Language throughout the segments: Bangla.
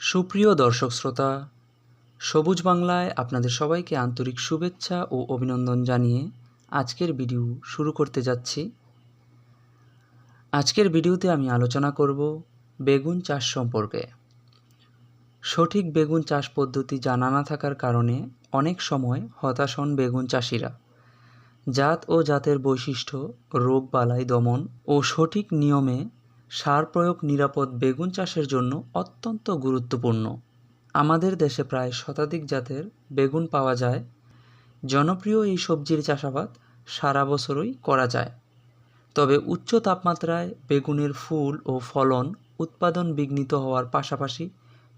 সুপ্রিয় দর্শক শ্রোতা, সবুজ বাংলায় আপনাদের সবাইকে আন্তরিক শুভেচ্ছা ও অভিনন্দন জানিয়ে আজকের ভিডিও শুরু করতে যাচ্ছি। আজকের ভিডিওতে আমি আলোচনা করব বেগুন চাষ সম্পর্কে। সঠিক বেগুন চাষ পদ্ধতি জানা না থাকার কারণে অনেক সময় হতাশ হন বেগুন চাষিরা। জাত ও জাতের বৈশিষ্ট্য, রোগবালাই দমন ও সঠিক নিয়মে সার প্রয়োগ নিরাপদ বেগুন চাষের জন্য অত্যন্ত গুরুত্বপূর্ণ। আমাদের দেশে প্রায় শতাধিক জাতের বেগুন পাওয়া যায়। জনপ্রিয় এই সবজির চাষাবাদ সারা বছরই করা যায়। তবে উচ্চ তাপমাত্রায় বেগুনের ফুল ও ফলন উৎপাদন বিঘ্নিত হওয়ার পাশাপাশি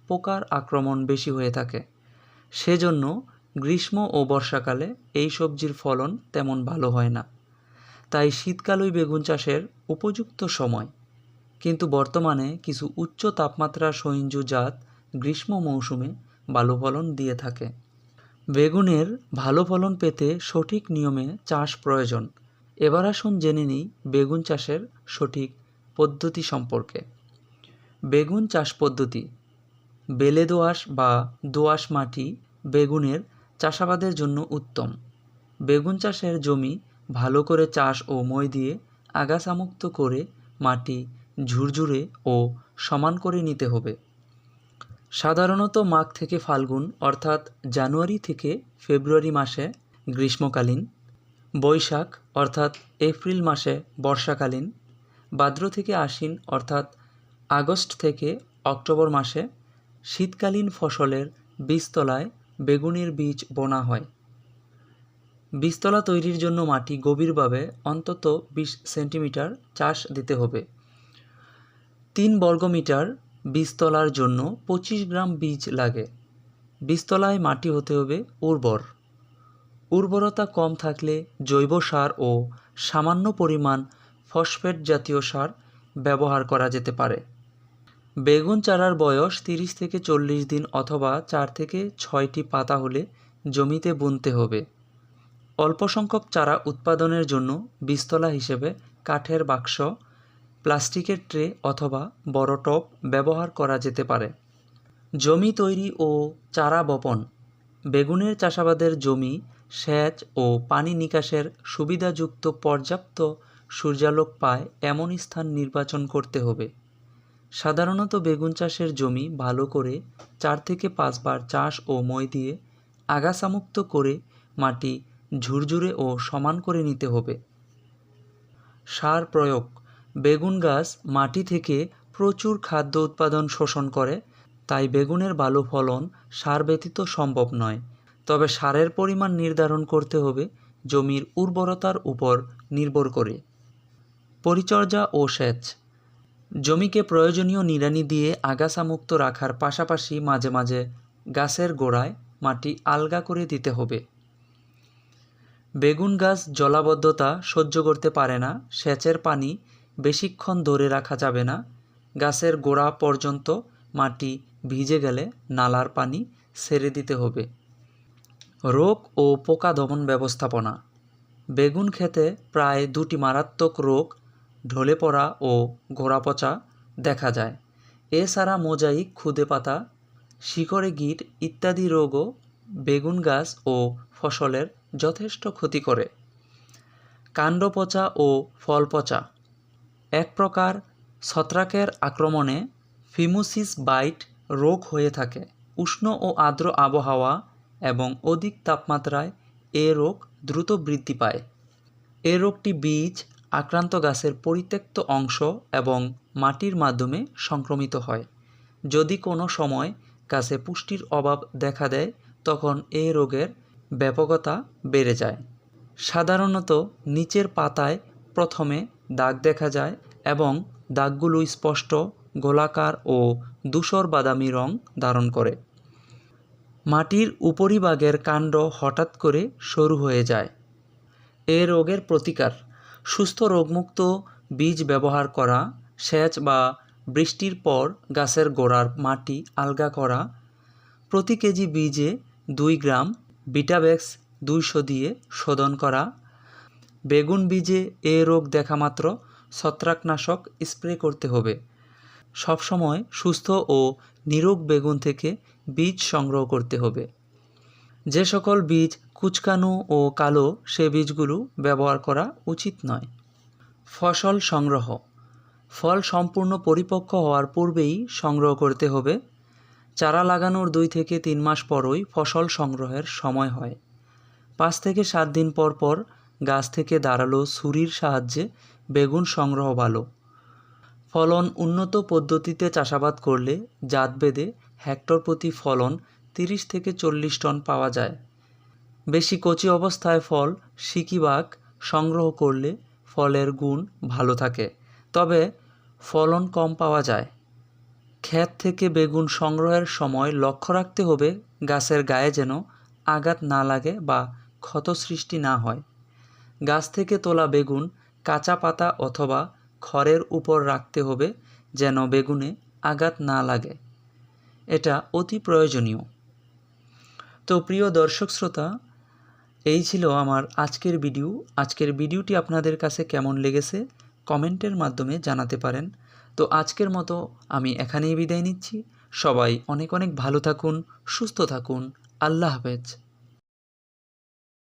পোকার আক্রমণ বেশি হয়ে থাকে। সেজন্য গ্রীষ্ম ও বর্ষাকালে এই সবজির ফলন তেমন ভালো হয় না। তাই শীতকালই বেগুন চাষের উপযুক্ত সময়। কিন্তু বর্তমানে কিছু উচ্চ তাপমাত্রা সহিঞ্জু জাত গ্রীষ্ম মৌসুমে ভালো ফলন দিয়ে থাকে। বেগুনের ভালো ফলন পেতে সঠিক নিয়মে চাষ প্রয়োজন। এবার আসুন জেনে নিই বেগুন চাষের সঠিক পদ্ধতি সম্পর্কে। বেগুন চাষ পদ্ধতি: বেলে দোআঁশ বা দোআঁশ মাটি বেগুনের চাষাবাদের জন্য উত্তম। বেগুন চাষের জমি ভালো করে চাষ ও মই দিয়ে আগাছামুক্ত করে মাটি ঝুরঝুরে ও সমান করে নিতে হবে। সাধারণত মাঘ থেকে ফাল্গুন অর্থাৎ জানুয়ারি থেকে ফেব্রুয়ারি মাসে গ্রীষ্মকালীন, বৈশাখ অর্থাৎ এপ্রিল মাসে বর্ষাকালীন, ভাদ্র থেকে আশ্বিন অর্থাৎ আগস্ট থেকে অক্টোবর মাসে শীতকালীন ফসলের বীজতলায় বেগুনের বীজ বোনা হয়। বীজতলা তৈরির জন্য মাটি গভীরভাবে অন্তত 20 সেন্টিমিটার চাষ দিতে হবে। 3 বর্গমিটার বীজতলার জন্য 25 গ্রাম বীজ লাগে। বীজতলায় মাটি হতে হবে উর্বর। উর্বরতা কম থাকলে জৈব সার ও সামান্য পরিমাণ ফসফেট জাতীয় সার ব্যবহার করা যেতে পারে। বেগুন চারার বয়স 30 থেকে 40 দিন অথবা 4 থেকে 6টি পাতা হলে জমিতে বুনতে হবে। অল্প সংখ্যক চারা উৎপাদনের জন্য বীজতলা হিসেবে কাঠের বাক্স, প্লাস্টিকের ট্রে অথবা বড় টব ব্যবহার করা যেতে পারে। জমি তৈরি ও চারা বপন: বেগুনের চাষাবাদের জমি সেচ ও পানি নিকাশের সুবিধাযুক্ত পর্যাপ্ত সূর্যালোক পায় এমন স্থান নির্বাচন করতে হবে। সাধারণত বেগুন চাষের জমি ভালো করে 4 থেকে 5 বার চাষ ও মই দিয়ে আগাছামুক্ত করে মাটি ঝুরঝুরে ও সমান করে নিতে হবে। সার প্রয়োগ: বেগুন গাছ মাটি থেকে প্রচুর খাদ্য উৎপাদন শোষণ করে, তাই বেগুনের ভালো ফলন সার ব্যতীত সম্ভব নয়। তবে সারের পরিমাণ নির্ধারণ করতে হবে জমির উর্বরতার উপর নির্ভর করে। পরিচর্যা ও সেচ: জমিকে প্রয়োজনীয় নিড়ানি দিয়ে আগাছামুক্ত রাখার পাশাপাশি মাঝে মাঝে গাছের গোড়ায় মাটি আলগা করে দিতে হবে। বেগুন গাছ জলাবদ্ধতা সহ্য করতে পারে না, সেচের পানি বেশিক্ষণ ধরে রাখা যাবে না। গাছের গোড়া পর্যন্ত মাটি ভিজে গেলে নালার পানি ছেড়ে দিতে হবে। রোগ ও পোকা দমন ব্যবস্থাপনা: বেগুন ক্ষেতে প্রায় 2টি মারাত্মক রোগ ঢলে পড়া ও গোড়া পচা দেখা যায়। এছাড়া মোজাইক, খুদে পাতা, শিকড়ে গিট ইত্যাদি রোগও বেগুন গাছ ও ফসলের যথেষ্ট ক্ষতি করে। কাণ্ড পচা ও ফল পচা: এক প্রকার ছত্রাকের আক্রমণে ফিমোসিস বাইট রোগ হয়ে থাকে। উষ্ণ ও আর্দ্র আবহাওয়া এবং অধিক তাপমাত্রায় এ রোগ দ্রুত বৃদ্ধি পায়। এ রোগটি বীজ, আক্রান্ত গাছের পরিত্যক্ত অংশ এবং মাটির মাধ্যমে সংক্রমিত হয়। যদি কোনো সময় গাছে পুষ্টির অভাব দেখা দেয় তখন এ রোগের ব্যাপকতা বেড়ে যায়। সাধারণত নিচের পাতায় প্রথমে দাগ দেখা যায় এবং দাগগুলো স্পষ্ট গোলাকার ও ধূসর বাদামি রং ধারণ করে। মাটির উপরিভাগের কাণ্ড হঠাৎ করে সরু হয়ে যায়। এ রোগের প্রতিকার: সুস্থ রোগমুক্ত বীজ ব্যবহার করা, সেচ বা বৃষ্টির পর গাছের গোড়ার মাটি আলগা করা, প্রতি কেজি বীজে 2 গ্রাম ভিটাভেক্স 200 দিয়ে শোধন করা। বেগুন বীজে এ রোগ দেখা মাত্র ছত্রাকনাশক স্প্রে করতে হবে। সবসময় সুস্থ ও নিরোগ বেগুন থেকে বীজ সংগ্রহ করতে হবে। যে সকল বীজ কুঁচকানো ও কালো সে বীজগুলো ব্যবহার করা উচিত নয়। ফসল সংগ্রহ। ফল সম্পূর্ণ পরিপক্ক হওয়ার পূর্বেই সংগ্রহ করতে হবে। চারা লাগানোর 2 থেকে 3 মাস পরই ফসল সংগ্রহের সময় হয়। 5 থেকে 7 দিন পর পর গাছ থেকে দাঁড়ালো ছুরির সাহায্যে বেগুন সংগ্রহ ভালো। ফলন উন্নত পদ্ধতিতে চাষাবাদ করলে জাতভেদে হেক্টর প্রতি ফলন 30 থেকে 40 টন পাওয়া যায়। বেশি কচি অবস্থায় ফল সিকিবাগ সংগ্রহ করলে ফলের গুণ ভালো থাকে, তবে ফলন কম পাওয়া যায়। ক্ষেত থেকে বেগুন সংগ্রহের সময় লক্ষ্য রাখতে হবে গাছের গায়ে যেন আঘাত না লাগে বা ক্ষত সৃষ্টি না হয়। গাছ থেকে তোলা বেগুন কাঁচা পাতা অথবা খড়ের উপর রাখতে হবে যেন বেগুনে আঘাত না লাগে। এটা অতি প্রয়োজনীয়। তো প্রিয় দর্শক শ্রোতা, এই ছিল আমার আজকের ভিডিও। আজকের ভিডিওটি আপনাদের কাছে কেমন লেগেছে কমেন্টের মাধ্যমে জানাতে পারেন। তো আজকের মতো আমি এখানেই বিদায় নিচ্ছি। সবাই অনেক অনেক ভালো থাকুন, সুস্থ থাকুন। আল্লাহ হাফেজ।